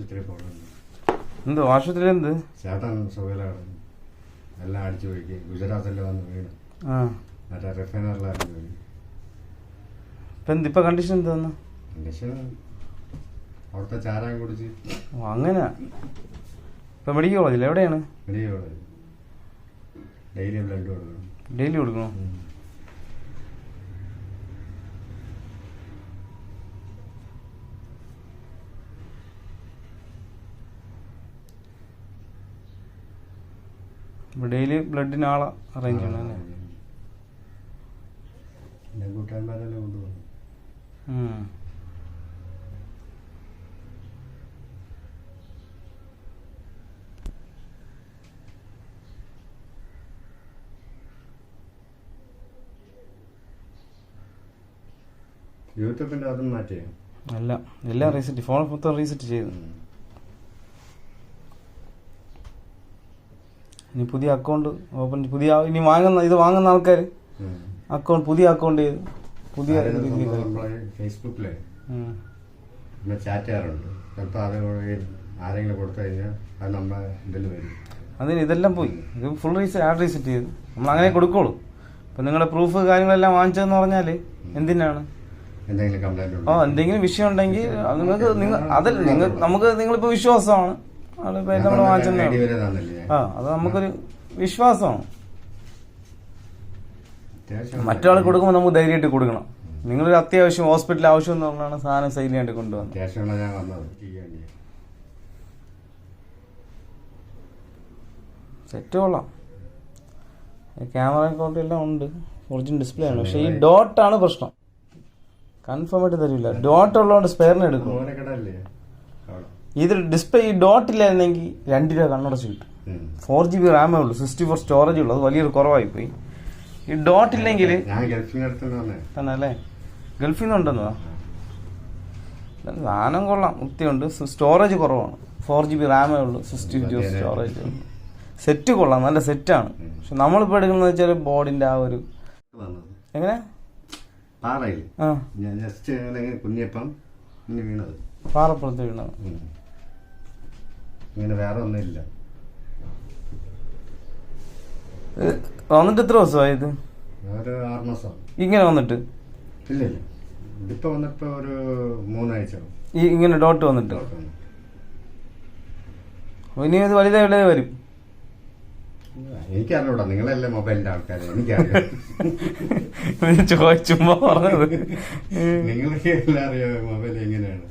ആശുപത്രി പോകുന്നുണ്ട്. എന്തോ ആശുപത്രി? എന്ത് ചേട്ടൻ സുഖയിലാണ്, എല്ലാം അടിച്ചു പോയി. ഗുജറാത്തിൽ വന്ന് വീണ് മറ്റേ റിഫൈനറിലായിരുന്നു വീണ്. ഇപ്പൊ കണ്ടീഷൻ എന്താന്ന്? കണ്ടീഷൻ അവിടുത്തെ ചാരാൻ കുടിച്ച്. അങ്ങനെ ഇപ്പൊ മെഡിക്കൽ കോളേജിൽ എവിടെയാണ്? Medical college. ഡെയിലി ബ്ലഡ് കൊടുക്കണം. ഡെയിലി കൊടുക്കണോ? ഡെയിലി ബ്ലഡിന് ആളെ അറേഞ്ച് ചെയ്യണം അല്ലേ? കൂട്ടുകാരന്മാരെല്ലാം കൊണ്ടുപോകുന്നു. യൂട്യൂബിന്റെ അതും മാറ്റിയോ? അല്ല, എല്ലാം റീസെറ്റ്, ഫോൺ മൊത്തം റീസെറ്റ് ചെയ്തു. ഇനി പുതിയ അക്കൗണ്ട് ഓപ്പൺ, പുതിയ ഇനി ഇത് വാങ്ങുന്ന ആൾക്കാർ അക്കൗണ്ട്, പുതിയ അക്കൗണ്ട് ചെയ്ത് പുതിയ ഫേസ്ബുക്കിലെ ചാറ്റ് ചെയ്യാറുണ്ട്. ചിലപ്പോൾ അത് ആരെങ്കിലും കൊടുത്തു കഴിഞ്ഞാൽ അത് നമ്മളെ ഇതിൽ വരും. അതിന് ഇതെല്ലാം പോയി. ഇത് ഫുൾ ആഡ് റീസെറ്റ് ചെയ്ത് നമ്മൾ അങ്ങനെ കൊടുക്കുള്ളൂ. അപ്പം നിങ്ങളുടെ പ്രൂഫ് കാര്യങ്ങളെല്ലാം വാങ്ങിച്ചതെന്ന് പറഞ്ഞാൽ എന്തിനാണ്? എന്തെങ്കിലും കംപ്ലൈന്റ് എന്തെങ്കിലും വിഷയം ഉണ്ടെങ്കിൽ നമുക്ക് നിങ്ങളിപ്പോൾ വിശ്വാസമാണ് നമ്മൾ വാങ്ങിച്ചത്. അത് നമുക്കൊരു വിശ്വാസമാണ്. മറ്റൊരാൾ കൊടുക്കുമ്പോൾ നമുക്ക് ധൈര്യമായിട്ട് കൊടുക്കണം. നിങ്ങളൊരു അത്യാവശ്യം ഹോസ്പിറ്റൽ ആവശ്യം എന്ന് പറഞ്ഞാണ് സാധനം സൈലിയായിട്ട് കൊണ്ടുവന്നത്. സെറ്റ് കൊള്ളാം, ക്യാമറ ക്വാളിറ്റി എല്ലാം ഉണ്ട്, ഒറിജിനൽ ഡിസ്പ്ലേ ആണ്. പക്ഷെ ഈ ഡോട്ടാണ് പ്രശ്നം. കൺഫേം ആയിട്ട് തരില്ല. ഡോട്ട് ഉള്ളതുകൊണ്ട് സ്പെയറിന് എടുക്കും. ഇത് ഡിസ്പ്ലേ ഈ ഡോട്ട് ഇല്ലായിരുന്നെങ്കിൽ 2 രൂപ കണ്ണടച്ച് കിട്ടും. 4GB റാമേ ഉള്ളൂ, 64 സ്റ്റോറേജ് ഉള്ളൂ. അത് വലിയൊരു കുറവായി പോയി. ഈ ഡോട്ട് ഇല്ലെങ്കിൽ തന്നെ അല്ലേ? ഗൾഫിൽ നിന്നുണ്ടെന്നോ? സാധനം കൊള്ളാം, വൃത്തിയുണ്ട്. സ്റ്റോറേജ് കുറവാണ്, 4GB റാമേ ഉള്ളൂ, 64 സ്റ്റോറേജ് ഉള്ളൂ. സെറ്റ് കൊള്ളാം, നല്ല സെറ്റാണ്. പക്ഷെ നമ്മളിപ്പോൾ എടുക്കുന്നത് വെച്ചാൽ ബോർഡിന്റെ ആ ഒരു എങ്ങനെ പാറപ്പുറത്ത് വീണത്. വേറെ ഒന്നുമില്ല. വന്നിട്ട് എത്ര ദിവസമായി ഇത്? 6 മാസം ഇങ്ങനെ വന്നിട്ട്? ഇല്ല, ഇപ്പൊ വന്നിപ്പോ ഒരു 3 ആഴ്ച ഇങ്ങനെ ഡോട്ട് വന്നിട്ട്. ഇനി ഇത് വലുതായി വരും. എനിക്കറിഞ്ഞൂടാ, നിങ്ങളല്ലേ മൊബൈലിന്റെ ആൾക്കാർ. എനിക്കറിയാം. ചുമ്മാ പറഞ്ഞത്. നിങ്ങൾക്ക് എല്ലാം അറിയാം മൊബൈൽ എങ്ങനെയാണ്.